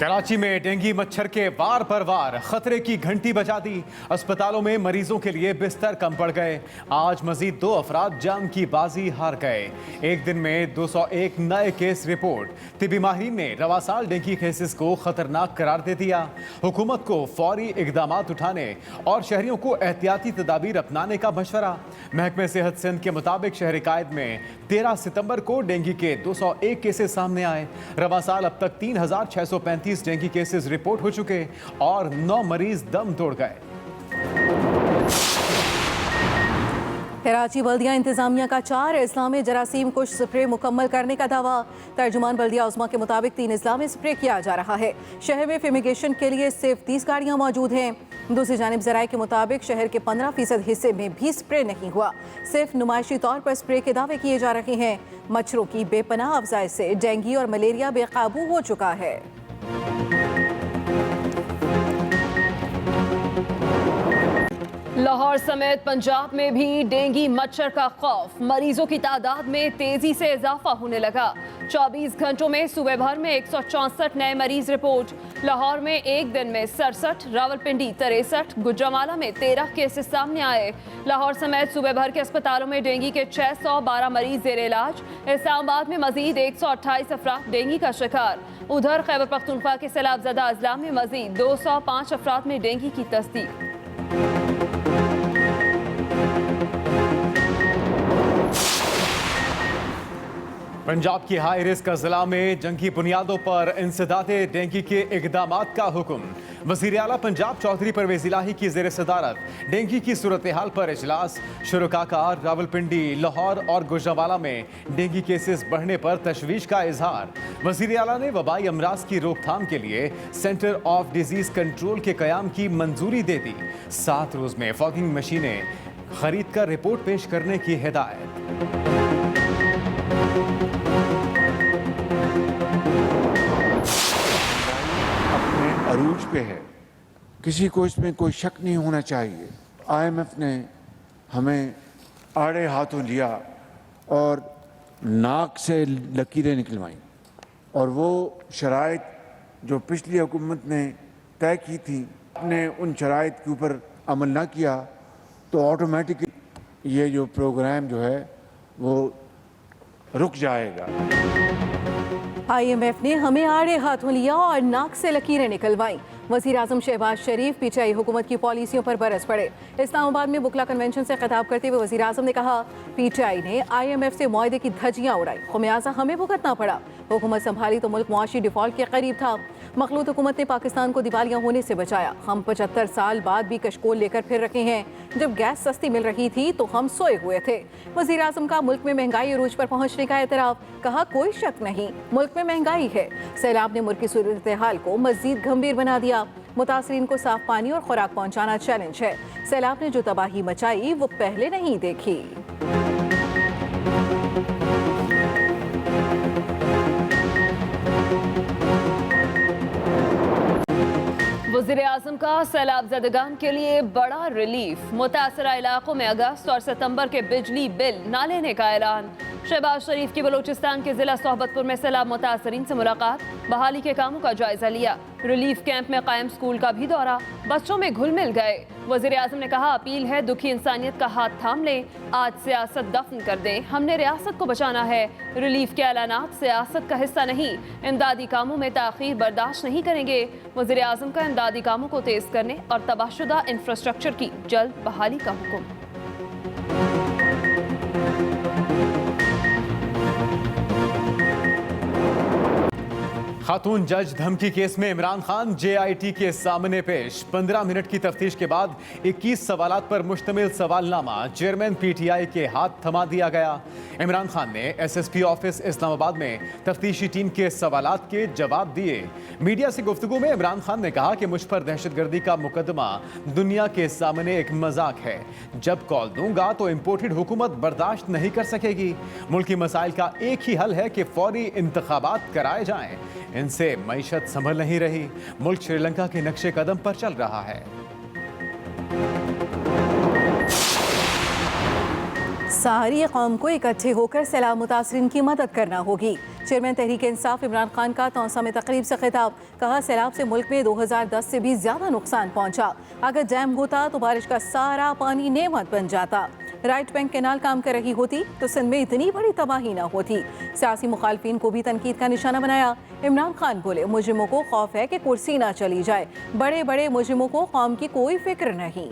कराची में डेंगू मच्छर के वार पर वार खतरे की घंटी बजा दी। अस्पतालों में मरीजों के लिए बिस्तर कम पड़ गए। आज मजीद 2 अफराद जान की बाजी हार गए। एक दिन में 201 नए केस रिपोर्ट। तिबी माहिरीन ने रवा साल डेंगू केसेस को खतरनाक करार दे दिया। हुकूमत को फौरी इकदाम उठाने और शहरियों को एहतियाती तदाबीर अपनाने का मशवरा। महकमे सेहत सिंध के मुताबिक शहर कायद में 13 सितंबर को डेंगू के 201 केसेस सामने आए। रवा साल अब तक 3635 डेंगू केसेस रिपोर्ट हो चुके और 9 मरीज दम तोड़ गए। कराची बल्दिया इंतजामिया का 4 अजला में जरासीम कुश स्प्रे मुकम्मल करने का दावा। तर्जुमान बल्दिया उस्मा के मुताबिक 3 अजला में स्प्रे किया जा रहा है। शहर में फिमिगेशन के लिए सिर्फ 30 गाड़ियां मौजूद हैं। दूसरी जानिब जराये के मुताबिक शहर के 15% हिस्से में भी स्प्रे नहीं हुआ। सिर्फ नुमाइशी तौर पर स्प्रे के दावे किए जा रहे हैं। मच्छरों की बेपनाह अफजाई से डेंगू और मलेरिया बेकाबू हो चुका है। लाहौर समेत पंजाब में भी डेंगू मच्छर का खौफ। मरीजों की तादाद में तेजी से इजाफा होने लगा। 24 घंटों में सूबे भर में 164 नए मरीज रिपोर्ट। लाहौर में एक दिन में 67, रावलपिंडी 63, गुजरांवाला में 13 केसेस सामने आए। लाहौर समेत सूबे भर के अस्पतालों में डेंगू के 612 मरीज जेर इलाज। इस्लामाबाद में मजीद 128 अफराद डेंगू का शिकार। उधर खैबर पख्तूनख्वा के सैलाबज़दा अजला में मजीद 205 अफराद में डेंगू की तस्दीक। पंजाब की हाई रिस्क अजला में जंगी बुनियादों पर इंसदादे डेंगू के इकदामात का हुक्म। वज़ीर आला पंजाब चौधरी परवेज़ इलाही की ज़ेर सदारत डेंगू की सूरत हाल पर इजलास। शुरकाकार रावलपिंडी, लाहौर और गुजरांवाला में डेंगू केसेस बढ़ने पर तशवीश का इजहार। वज़ीर आला ने वबाई अमराज की रोकथाम के लिए सेंटर ऑफ डिजीज कंट्रोल के क़याम की मंजूरी दे दी। 7 रोज़ में फॉगिंग मशीनें खरीद कर रिपोर्ट पेश करने की हिदायत। अरूज पे है, किसी को इसमें कोई शक नहीं होना चाहिए। IMF ने हमें आड़े हाथों लिया और नाक से लकीरें निकलवाईं और वो शराइत जो पिछली हुकूमत ने तय की थी, आपने उन शराइत के ऊपर अमल ना किया तो ऑटोमेटिकली ये जो प्रोग्राम जो है वो रुक जाएगा। IMF ने हमें आड़े हाथों लिया और नाक से लकीरें निकलवाईं। वज़ीर आज़म शहबाज शरीफ PTI हुकूमत की पॉलिसियों पर बरस पड़े। इस्लामाबाद में बुकला कन्वेंशन से खिताब करते हुए वज़ीर आज़म ने कहा, PTI ने IMF से मुआहदे की धज्जियां उड़ाई, खुमियाजा हमें भुगतना पड़ा। हुकूमत संभाली तो मुल्क मुआशी डिफॉल्ट के करीब था। मखलूत हुकूमत ने पाकिस्तान को दिवालिया होने से बचाया। हम 75 साल बाद भी कशकोल लेकर फिर रखे हैं। जब गैस सस्ती मिल रही थी तो हम सोए हुए थे। वज़ीर आज़म का मुल्क में महंगाई अरूज पर पहुंचने का एतराफ़। कहा, कोई शक नहीं, मुल्क में महंगाई है। सैलाब ने मुल्क की सूरत हाल को मज़ीद गंभीर बना दिया। मुतासरीन को साफ पानी और खुराक पहुंचाना चैलेंज है। सैलाब ने जो तबाही मचाई वो पहले नहीं देखी। वज़ीर आज़म का सैलाब ज़दगान के लिए बड़ा रिलीफ। मुतासरा इलाकों में अगस्त और सितंबर के बिजली बिल न लेने का ऐलान। शहबाज शरीफ की बलूचिस्तान के जिला सोहबतपुर में सैलाब मुतासरीन से मुलाकात, बहाली के कामों का जायजा लिया। रिलीफ कैंप में कायम स्कूल का भी दौरा, बच्चों में घुल मिल गए। वज़ीर आज़म ने कहा, अपील है दुखी इंसानियत का हाथ थाम लें, आज सियासत दफन कर दें, हमने रियासत को बचाना है। रिलीफ के ऐलानात सियासत का हिस्सा नहीं, इमदादी कामों में ताख़ीर बर्दाश्त नहीं करेंगे। वज़ीर आज़म का इमदादी कामों को तेज़ करने और तबाहशुदा इंफ्रास्ट्रक्चर की जल्द बहाली का हुक्म। खातून जज धमकी केस में इमरान खान JIT के सामने पेश। 15 मिनट की तफ्तीश के बाद 21 सवालात पर मुश्तमिल सवालनामा चेयरमैन PTI के हाथ थमा दिया गया। इमरान खान ने SSP ऑफिस इस्लामाबाद में तफ्तीशी टीम के सवालात के जवाब दिए। मीडिया से गुफ्तगू में इमरान खान ने कहा कि मुझ पर दहशतगर्दी का मुकदमा दुनिया के सामने एक मजाक है। जब कॉल दूंगा तो इम्पोर्टेड हुकूमत बर्दाश्त नहीं कर सकेगी। मुल्की मसाइल का एक ही हल है कि फौरी इंतखाबात कराए जाएं। इनसे मईशत संभल नहीं रही। मुल्क श्रीलंका के नक्शे कदम पर चल रहा है। सारी कौम को इकट्ठे होकर सैलाब मुतासरीन की मदद करना होगी। चेयरमैन तहरीक इंसाफ इमरान खान का तौसा में तकरीब से खिताब, कहा सैलाब से मुल्क में 2010 से भी ज्यादा नुकसान पहुंचा। अगर डैम होता तो बारिश का सारा पानी नेमत बन जाता। राइट बैंक कैनाल काम कर रही होती तो सिंध में इतनी बड़ी तबाही ना होती। सियासी मुखालफिन को भी तनकीद का निशाना बनाया। इमरान खान बोले, मुजरिमों को खौफ है कि कुर्सी ना चली जाए, बड़े बड़े मुजरिमों को कौम की कोई फिक्र नहीं।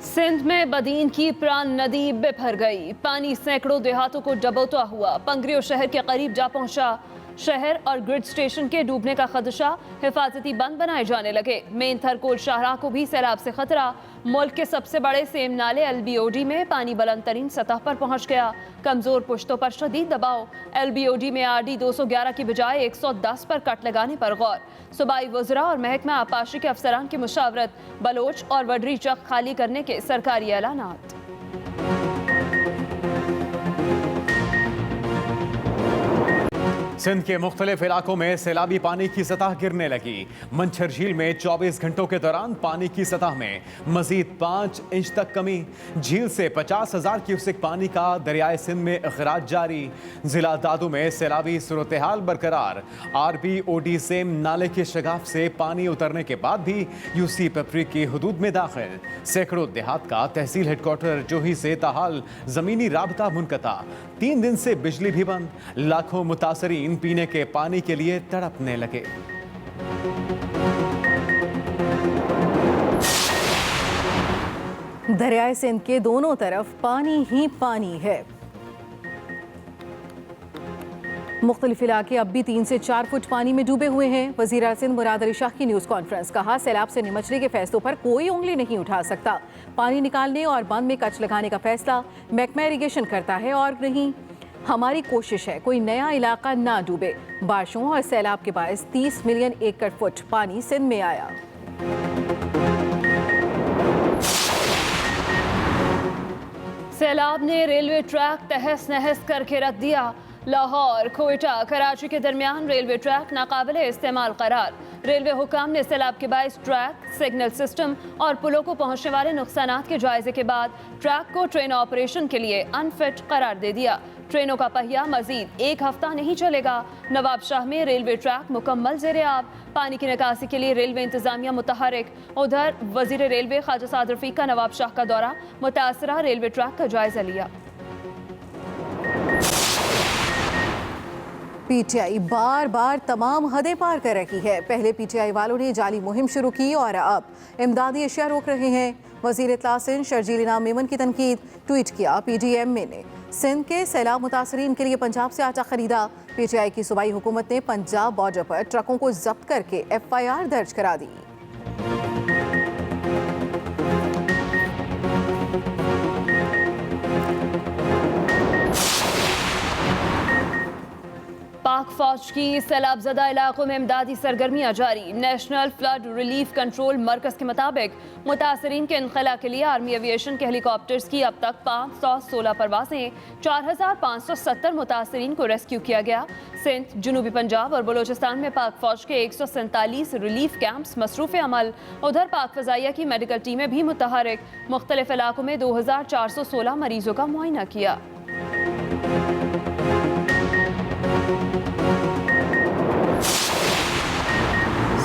सिंध में बदीन की प्राण नदी बिफर गई। पानी सैकड़ों देहातों को डबोता हुआ पंगरियो शहर के करीब जा पहुंचा। शहर और ग्रिड स्टेशन के डूबने का खदशा, हिफाजती बंद बनाए जाने लगे। मेन थरकोल शाहराह को भी सैलाब से खतरा। मुल्क के सबसे बड़े सेम नाले LBOD में पानी बुलंद तरीन सतह पर पहुंच गया। कमजोर पुश्तों पर शदीद दबाव। LBOD में RD 211 की बजाय 110 पर कट लगाने पर गौर। सूबाई वज़रा और महकमा आबपाशी के अफसरान की मुशावरत। बलोच और वडरी चक खाली करने के सरकारी ऐलानात। सिंध के मुख्तलिफ इलाकों में सैलाबी पानी की सतह गिरने लगी। मंछर झील में 24 घंटों के दौरान पानी की सतह में मजीद 5 इंच तक कमी। झील से 50,000 क्यूसेक पानी का दरियाए सिंध में अखराज जारी। जिला दादू में सैलाबी सूरत हाल बरकरार। RBOD सेम नाले के शगाफ से पानी उतरने के बाद भी UC पपरी की हदूद में दाखिल। सैकड़ों देहात का तहसील हेडक्वार्टर जोही से ताहाल जमीनी राबता मुनक़ता। 3 दिन से बिजली भी बंद। लाखों मुतासरीन पीने के पानी के लिए तड़पने लगे। दरियाए सिंध के दोनों तरफ पानी ही पानी है। मुख्तलिफ इलाके अब भी 3 से 4 फुट पानी में डूबे हुए हैं। वज़ीर सिंध मुराद अली शाह की न्यूज़ कॉन्फ्रेंस, कहा सैलाब से निमटने के फैसलों पर कोई उंगली नहीं उठा सकता। पानी निकालने और बंद में कच लगाने का फैसला महकमा इरिगेशन करता है और नहीं हमारी कोशिश है कोई नया इलाका ना डूबे। बारिशों और सैलाब के बायस 30 मिलियन एकड़ फुट पानी सिंध में आया। सैलाब ने रेलवे ट्रैक तहस नहस करके रख दिया। लाहौर कोयटा कराची के दरमियान रेलवे ट्रैक नाकाबिल इस्तेमाल करार। रेलवे हुकाम ने सैलाब के बायस ट्रैक, सिग्नल सिस्टम और पुलों को पहुंचने वाले नुकसानात के जायजे के बाद ट्रैक को ट्रेन ऑपरेशन के लिए अनफिट करार दे दिया। ट्रेनों का पहिया मजीद 1 हफ्ता नहीं चलेगा। नवाब शाह में रेलवे ट्रैक मुकम्मल ज़ेर-ए-आब। पानी की निकासी के लिए रेलवे इंतजामिया मुतहरिक। उधर वजीर रेलवे ख्वाजा साद रफीक का नवाब शाह का दौरा, मुतासरा रेलवे ट्रैक का जायजा लिया। PTI बार बार तमाम हदें पार कर रही है। पहले PTI वालों ने जाली मुहिम शुरू की और अब इमदादी अशिया रोक रहे हैं। वज़ीर इत्तला सिंध शर्जील इनाम मेमन की तनकीद, ट्वीट किया PDM ने सिंध के सैलाब मुतासरीन के लिए पंजाब से आटा खरीदा। PTI की सूबाई हुकूमत ने पंजाब बॉर्डर पर ट्रकों को जब्त करके FIR दर्ज करा दी। पाक फौज की सैलाबजदा इलाकों में इमदादी सरगर्मियाँ जारी। नेशनल फ्लड रिलीफ कंट्रोल मरकज़ के मुताबिक मुतासरीन के इनखला के लिए आर्मी एविएशन के हेलीकॉप्टर्स की अब तक 516 परवाजें, 4570 मुतासरीन को रेस्क्यू किया गया। सिंध, जनूबी पंजाब और बलोचिस्तान में पाक फौज के 147 रिलीफ कैंप्स मसरूफ़ अमल। उधर पाक फ़ज़ाइया की मेडिकल टीमें भी मुतहरिक। मुख्तलिफ इलाकों में 2416 मरीजों का मुआयना किया।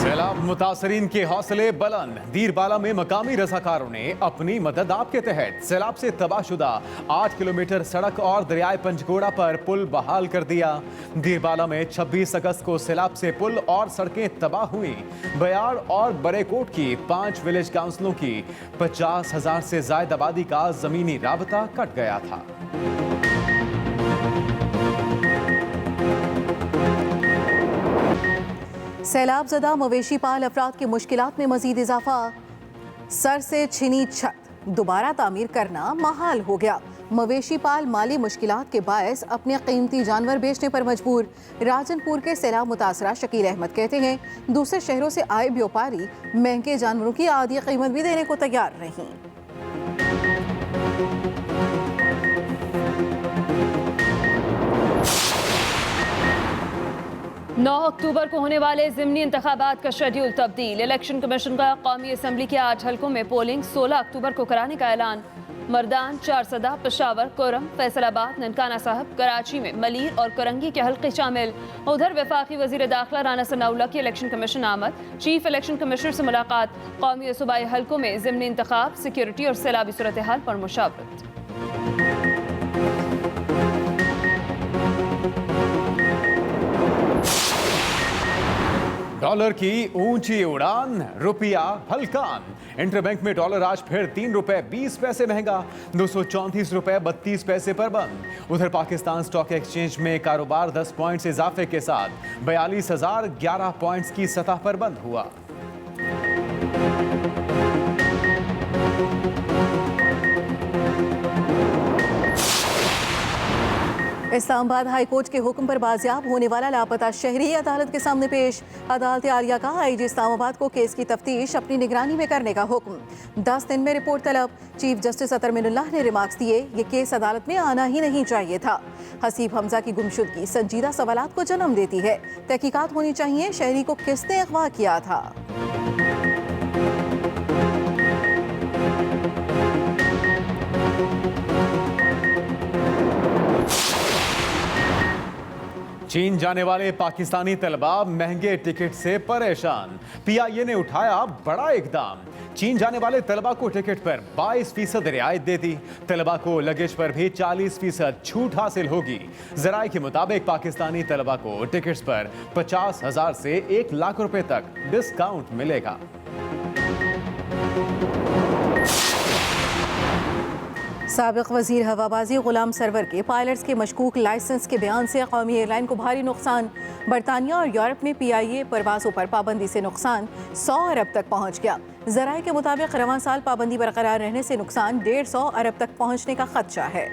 सैलाब मुतासरीन के हौसले बुलंद। दीरबाला में मकामी रज़ाकारों ने अपनी मदद आपके तहत सैलाब से तबाहशुदा 8 किलोमीटर सड़क और दरियाए पंजगोड़ा पर पुल बहाल कर दिया। दीरबाला में 26 अगस्त को सैलाब से पुल और सड़कें तबाह हुई। बयाड़ और बरेकोट की 5 विलेज काउंसिलों की 50,000 से ज्यादा आबादी का जमीनी राबता कट गया था। सैलाब ज़दा मवेशी पाल अफराद की मुश्किलात में मजीद इजाफा। सर से छिनी छत दोबारा तामीर करना महाल हो गया। मवेशी पाल माली मुश्किलात के बायस अपने कीमती जानवर बेचने पर मजबूर। राजनपुर के सैलाब मुतासरा शकील अहमद कहते हैं, दूसरे शहरों से आए व्यापारी महंगे जानवरों की आधी कीमत भी देने को तैयार नहीं। 9 अक्टूबर को होने वाले ज़िमनी इंतखाबात का शेड्यूल तब्दील। इलेक्शन कमीशन का कौमी असम्बली के 8 हलकों में पोलिंग 16 अक्टूबर को कराने का ऐलान। मर्दान, चारसदा, पेशावर, कोरम, फैसलाबाद, ननकाना साहब, कराची में मलीर और करंगी के हल्के शामिल। उधर वफाकी वजीर दाखिला राना सनाउल्लाह की इलेक्शन कमीशन आमद, चीफ इलेक्शन कमिश्नर से मुलाकात। कौमी और सूबाई हल्कों में ज़िमनी इंतखाब, सिक्योरिटी और सैलाबी सूरत हाल पर मुशावरत। डॉलर की ऊंची उड़ान, रुपया हल्कान। इंटरबैंक में डॉलर आज फिर 3 रुपए 20 पैसे महंगा, 234 रुपए 32 पैसे पर बंद। उधर पाकिस्तान स्टॉक एक्सचेंज में कारोबार 10 पॉइंट्स इजाफे के साथ 42,011 पॉइंट्स की सतह पर बंद हुआ। इस्लामाबाद हाई कोर्ट के हुक्म पर बाजियाब होने वाला लापता शहरी अदालत के सामने पेश। अदालत आलिया का आईजी इस्लामाबाद को केस की तफ्तीश अपनी निगरानी में करने का हुक्म। 10 दिन में रिपोर्ट तलब। चीफ जस्टिस अतर मिनुल्लाह ने रिमार्क्स दिए, ये केस अदालत में आना ही नहीं चाहिए था। हसीब हमजा की गुमशुदगी संजीदा सवालात को जन्म देती है। तहकीकात होनी चाहिए, शहरी को किसने अगवा किया था। चीन जाने वाले पाकिस्तानी तलबा महंगे टिकट से परेशान। पीआईए ने उठाया बड़ा इकदाम। चीन जाने वाले तलबा को टिकट पर 22% रियायत दे दी। तलबा को लगेज पर भी 40% छूट हासिल होगी। जराये के मुताबिक पाकिस्तानी तलबा को टिकट्स पर 50,000 से 1 लाख रुपए तक डिस्काउंट मिलेगा। साबिक वजीर हवाबाजी गुलाम सरवर के पायलट्स के मशकूक लाइसेंस के बयान से कौमी एयरलाइन को भारी नुकसान। बरतानिया और यूरोप में पीआईए परवाज़ों पर पाबंदी से नुकसान 100 अरब तक पहुंच गया। ज़राए के मुताबिक रवां साल पाबंदी बरकरार रहने से नुकसान 150 अरब तक पहुंचने का खदशा है।